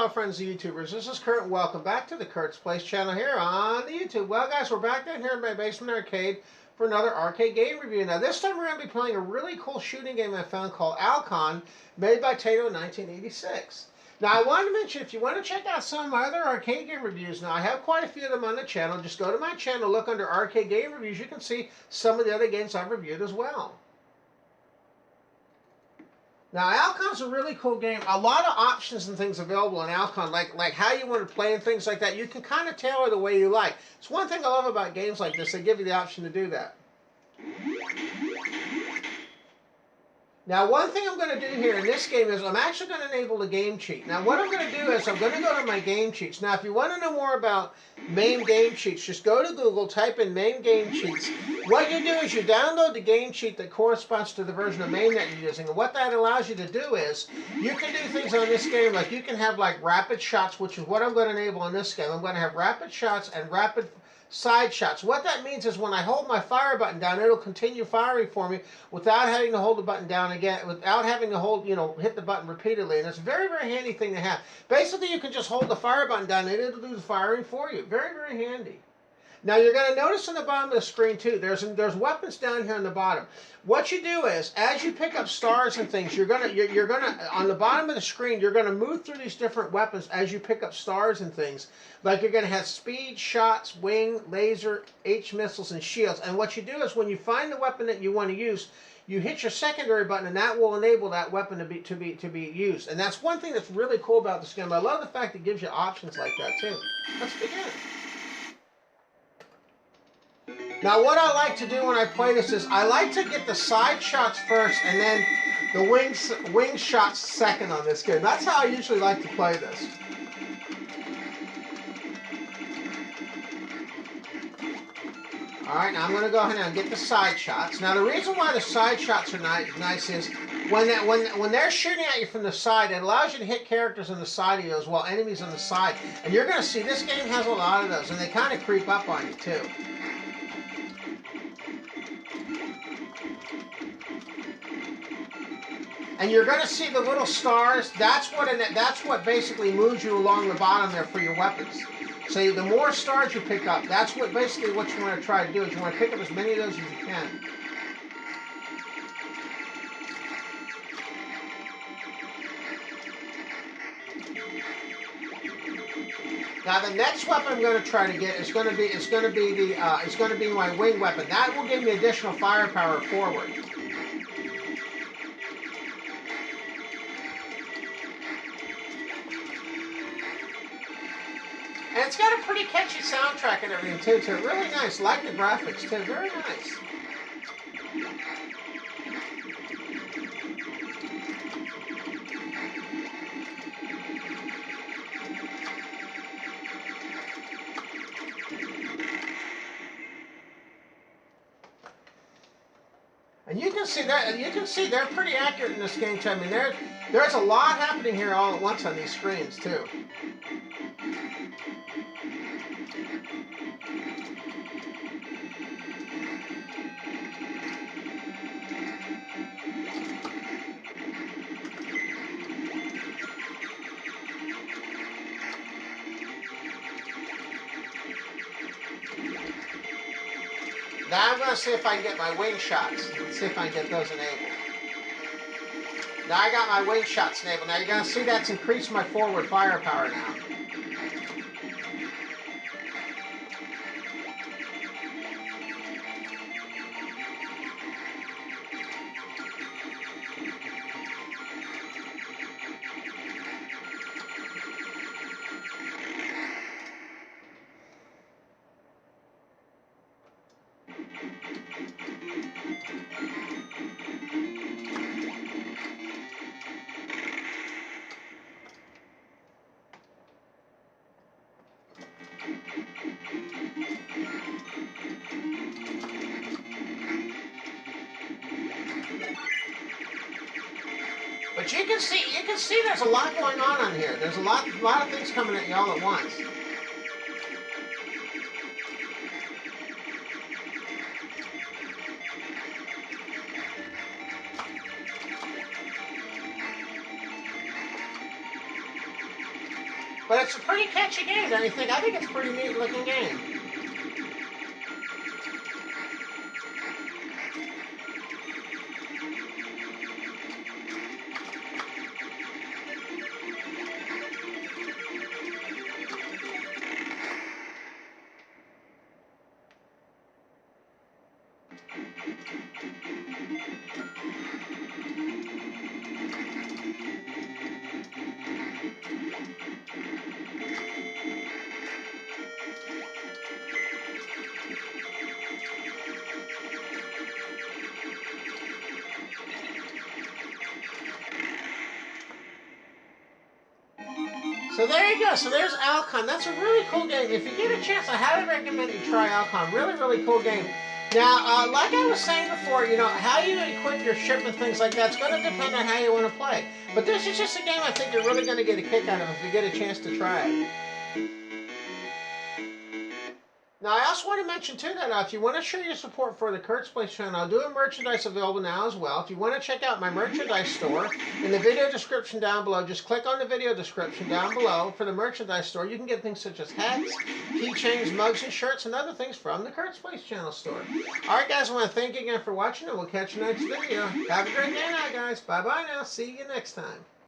Hello friends of YouTubers, this is Kurt and welcome back to the Kurt's Place channel here on the YouTube. Well guys, we're back down here in my basement arcade for another arcade game review. Now this time we're going to be playing a really cool shooting game I found called Alcon, made by Taito in 1986. Now I wanted to mention, if you want to check out some of my other arcade game reviews, now I have quite a few of them on the channel. Just go to my channel, look under arcade game reviews, you can see some of the other games I've reviewed as well. Now, Alcon's a really cool game. A lot of options and things available in Alcon, like how you want to play and things like that. You can kind of tailor the way you like. It's one thing I love about games like this. They give you the option to do that. Now, one thing I'm going to do here in this game is I'm actually going to enable the game cheat. Now, what I'm going to do is I'm going to go to my game cheats. Now, if you want to know more about MAME game cheats, just go to Google, type in MAME game cheats. What you do is you download the game cheat that corresponds to the version of MAME that you're using. And what that allows you to do is you can do things on this game, like you can have like rapid shots, which is what I'm going to enable in this game. I'm going to have rapid shots and rapid side shots. What that means is when I hold my fire button down, it'll continue firing for me without having to hold the button down again, without having to hold, hit the button repeatedly. And it's a very, very handy thing to have. Basically, you can just hold the fire button down and it'll do the firing for you. Very, very handy. Now you're going to notice on the bottom of the screen too, there's weapons down here on the bottom. What you do is, as you pick up stars and things, you're gonna on the bottom of the screen, you're gonna move through these different weapons as you pick up stars and things. Like you're gonna have speed, shots, wing, laser, H missiles, and shields. And what you do is, when you find the weapon that you want to use, you hit your secondary button, and that will enable that weapon to be used. And that's one thing that's really cool about this game. I love the fact it gives you options like that too. Let's begin. Now what I like to do when I play this is I like to get the side shots first and then the wing shots second on this game. That's how I usually like to play this. Alright, now I'm going to go ahead and get the side shots. Now the reason why the side shots are nice is when they're shooting at you from the side, it allows you to hit characters on the side of you as well, enemies on the side. And you're going to see this game has a lot of those, and they kind of creep up on you too. And you're going to see the little stars. That's what basically moves you along the bottom there for your weapons. So the more stars you pick up, that's basically what you want to try to do. Is you want to pick up as many of those as you can. Now the next weapon I'm going to try to get is going to be my wing weapon. That will give me additional firepower forward. And it's got a pretty catchy soundtrack and everything too. It's really nice. Like the graphics too. Very nice. And you can see they're pretty accurate in this game too. I mean, there's a lot happening here all at once on these screens too. Now I'm going to see if I can get my wing shots. Let's see if I can get those enabled. Now I got my wing shots enabled. Now you're going to see that's increased my forward firepower now. But you can see there's a lot going on here. There's a lot of things coming at you all at once. But it's a pretty catchy game, don't you think? I think it's a pretty neat looking game. So there you go. So there's Alcon. That's a really cool game. If you get a chance, I highly recommend you try Alcon. Really, really cool game. Now, like I was saying before, you know, how you equip your ship and things like that's going to depend on how you want to play. But this is just a game I think you're really going to get a kick out of if you get a chance to try it. Now, I also want to mention, too, that if you want to show your support for the Kurt's Place channel, I'll do a merchandise available now as well. If you want to check out my merchandise store, in the video description down below, just click on the video description down below for the merchandise store. You can get things such as hats, keychains, mugs, and shirts, and other things from the Kurt's Place channel store. All right, guys, I want to thank you again for watching, and we'll catch you next video. Have a great day now, guys. Bye-bye now. See you next time.